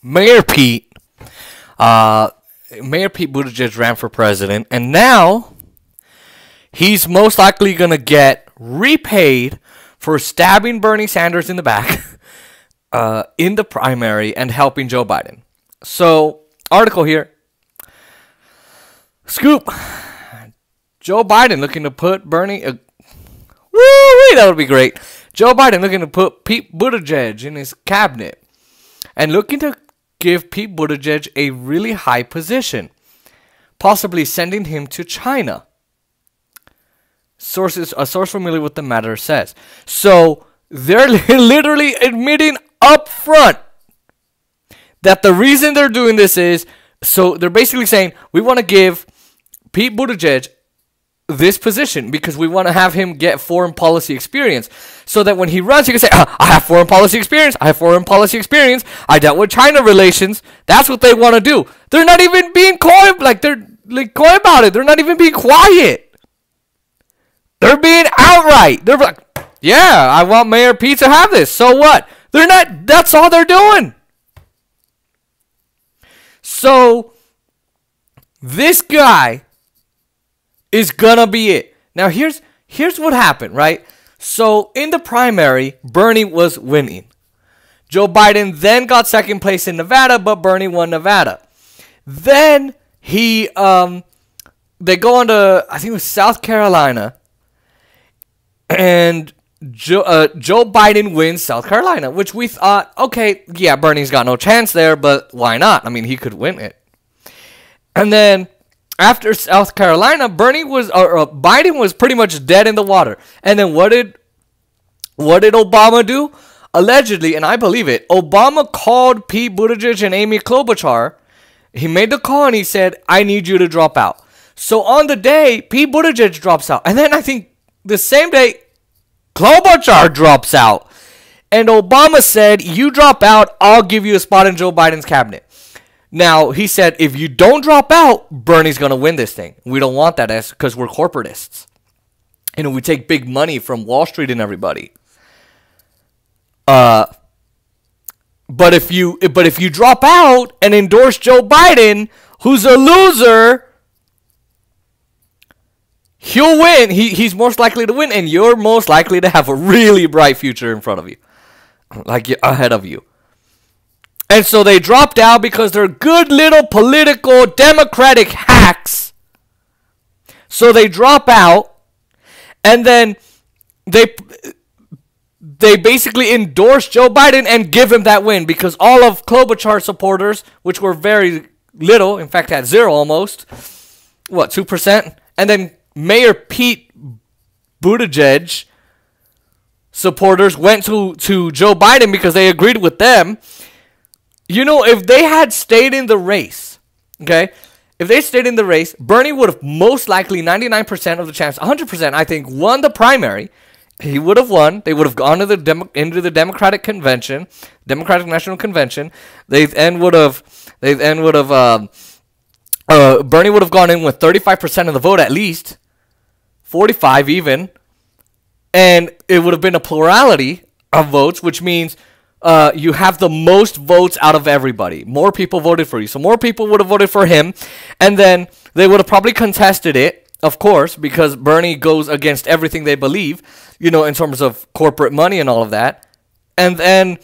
Mayor Pete, Mayor Pete Buttigieg ran for president, and now he's most likely going to get repaid for stabbing Bernie Sanders in the back in the primary and helping Joe Biden. So, article here. Scoop. Joe Biden looking to put Bernie... woo, that would be great. Joe Biden looking to put Pete Buttigieg in his cabinet and looking to give Pete Buttigieg a really high position, possibly sending him to China. A source familiar with the matter says. So they're literally admitting up front that the reason they're doing this is, so they're basically saying, we want to give Pete Buttigieg this position because we want to have him get foreign policy experience so that when he runs, he can say, I have foreign policy experience. I have foreign policy experience. I dealt with China relations. That's what they want to do. They're not even being coy, they're coy about it. They're not even being quiet. They're being outright. They're like, yeah, I want Mayor Pete to have this. So what? They're not, that's all they're doing. So this guy is gonna be it. Now here's what happened, right? So in the primary, Bernie was winning. Joe Biden then got second place in Nevada, but Bernie won Nevada. Then they go on to, I think it was South Carolina, and Joe Biden wins South Carolina, which we thought, okay, yeah, Bernie's got no chance there, but why not? I mean, he could win it. And then after South Carolina, Biden was pretty much dead in the water. And then what did Obama do? Allegedly, and I believe it, Obama called Pete Buttigieg and Amy Klobuchar. He made the call and he said, I need you to drop out. So on the day, Pete Buttigieg drops out. And then I think the same day, Klobuchar drops out. And Obama said, you drop out, I'll give you a spot in Joe Biden's cabinet. Now, he said, if you don't drop out, Bernie's going to win this thing. We don't want that because we're corporatists. And we take big money from Wall Street and everybody. But if you drop out and endorse Joe Biden, who's a loser, he'll win. He's most likely to win, and you're most likely to have a really bright future in front of you. Like, ahead of you. And so they dropped out because they're good little political Democratic hacks. So they drop out, and then they basically endorse Joe Biden and give him that win because all of Klobuchar supporters, which were very little, in fact had zero almost, 2%? And then Mayor Pete Buttigieg supporters went to Joe Biden because they agreed with them. You know, if they had stayed in the race, okay, if they stayed in the race, Bernie would have most likely 99% of the chance, 100%, I think, won the primary. He would have won. They would have gone to into the Democratic Convention, Democratic National Convention. Bernie would have gone in with 35% of the vote at least, 45 even, and it would have been a plurality of votes, which means you have the most votes out of everybody. More people voted for you. So more people would have voted for him. And then they would have probably contested it, of course, because Bernie goes against everything they believe, you know, in terms of corporate money and all of that. And then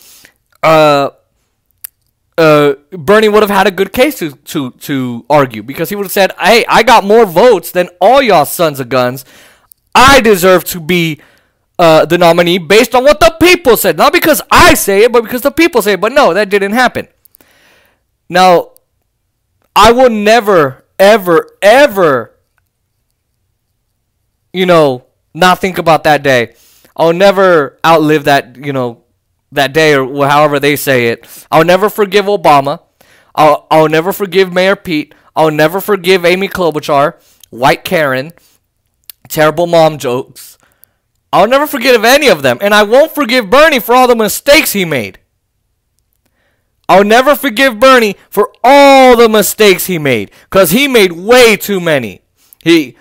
Bernie would have had a good case to argue because he would have said, hey, I got more votes than all y'all sons of guns. I deserve to be the nominee based on what the people said. Not because I say it, but because the people say it. But no, that didn't happen. Now, I will never, ever, ever, you know, not think about that day. I'll never outlive that, you know, that day or however they say it. I'll never forgive Obama. I'll never forgive Mayor Pete. I'll never forgive Amy Klobuchar, White Karen, terrible mom jokes. I'll never forgive any of them. And I won't forgive Bernie for all the mistakes he made. I'll never forgive Bernie for all the mistakes he made. Because he made way too many. He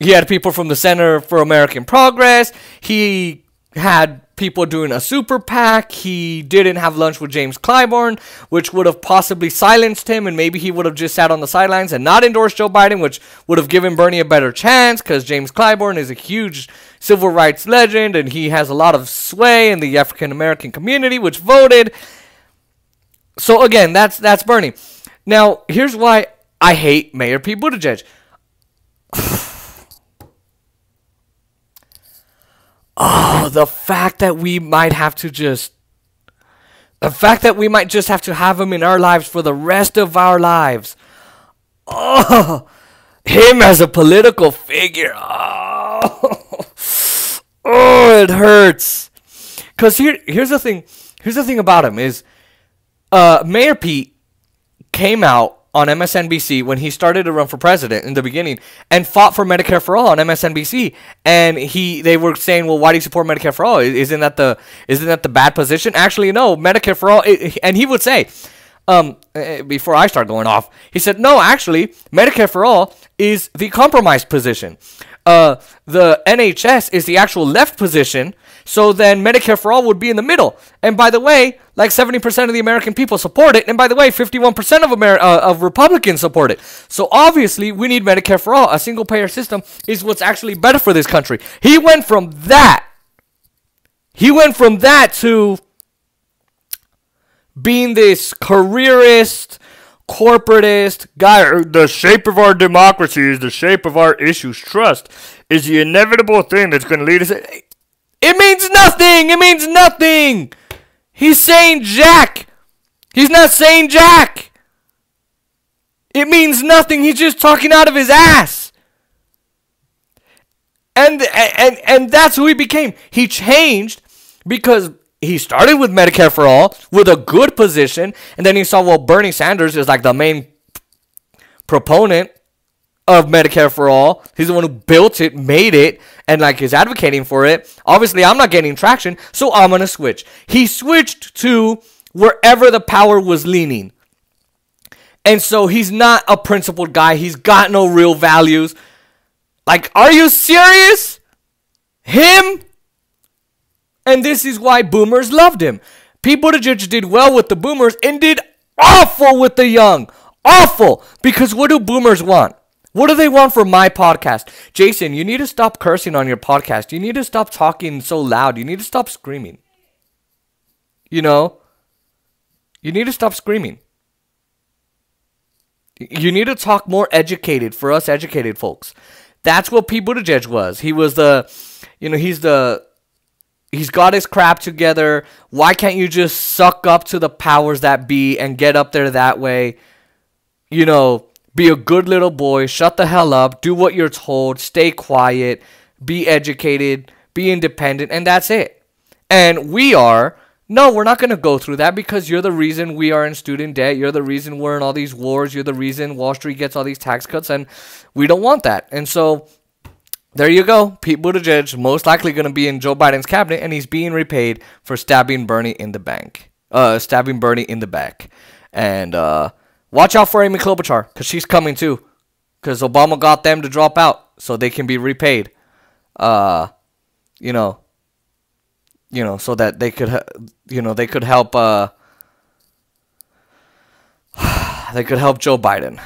had people from the Center for American Progress. He had people doing a super PAC. He didn't have lunch with James Clyburn, which would have possibly silenced him, and maybe he would have just sat on the sidelines and not endorsed Joe Biden, which would have given Bernie a better chance, because James Clyburn is a huge civil rights legend, and he has a lot of sway in the African-American community, which voted. So again, that's Bernie. Now, here's why I hate Mayor Pete Buttigieg. Oh, the fact that we might just have to have him in our lives for the rest of our lives. Oh, him as a political figure. Oh, oh, it hurts. Because here's the thing. Here's the thing about him is, Mayor Pete came out on MSNBC when he started to run for president in the beginning and fought for Medicare for all on MSNBC. And they were saying, well, why do you support Medicare for all? Isn't that the bad position? Actually, no, Medicare for all. And he would say, before I start going off, he said, no, actually, Medicare for all is the compromise position. The NHS is the actual left position. So then Medicare for all would be in the middle. And by the way, like 70% of the American people support it. And by the way, 51% of Republicans support it. So obviously, we need Medicare for all. A single payer system is what's actually better for this country. He went from that to being this careerist, corporatist guy. The shape of our democracy is the shape of our issues. Trust is the inevitable thing that's going to lead us. It means nothing. It means nothing. He's saying Jack. He's not saying Jack. It means nothing. He's just talking out of his ass. And that's who he became. He changed because he started with Medicare for all with a good position, and then he saw, well, Bernie Sanders is like the main proponent of Medicare for all. He's the one who built it, made it, and like is advocating for it. Obviously, I'm not getting traction, so I'm going to switch. He switched to wherever the power was leaning. And so he's not a principled guy. He's got no real values. Like, are you serious? Him? And this is why boomers loved him. Pete Buttigieg did well with the boomers and did awful with the young. Awful. Because what do boomers want? What do they want for my podcast? Jason, you need to stop cursing on your podcast. You need to stop talking so loud. You need to stop screaming. You know? You need to stop screaming. You need to talk more educated for us educated folks. That's what Pete Buttigieg was. He was he's got his crap together. Why can't you just suck up to the powers that be and get up there that way? You know, be a good little boy, shut the hell up, do what you're told, stay quiet, be educated, be independent, and that's it. And we're not going to go through that because you're the reason we are in student debt. You're the reason we're in all these wars. You're the reason Wall Street gets all these tax cuts, and we don't want that. And so there you go. Pete Buttigieg most likely going to be in Joe Biden's cabinet, and he's being repaid for stabbing Bernie in the back. And watch out for Amy Klobuchar, because she's coming too. Because Obama got them to drop out so they can be repaid. So that they could, they could help. They could help Joe Biden.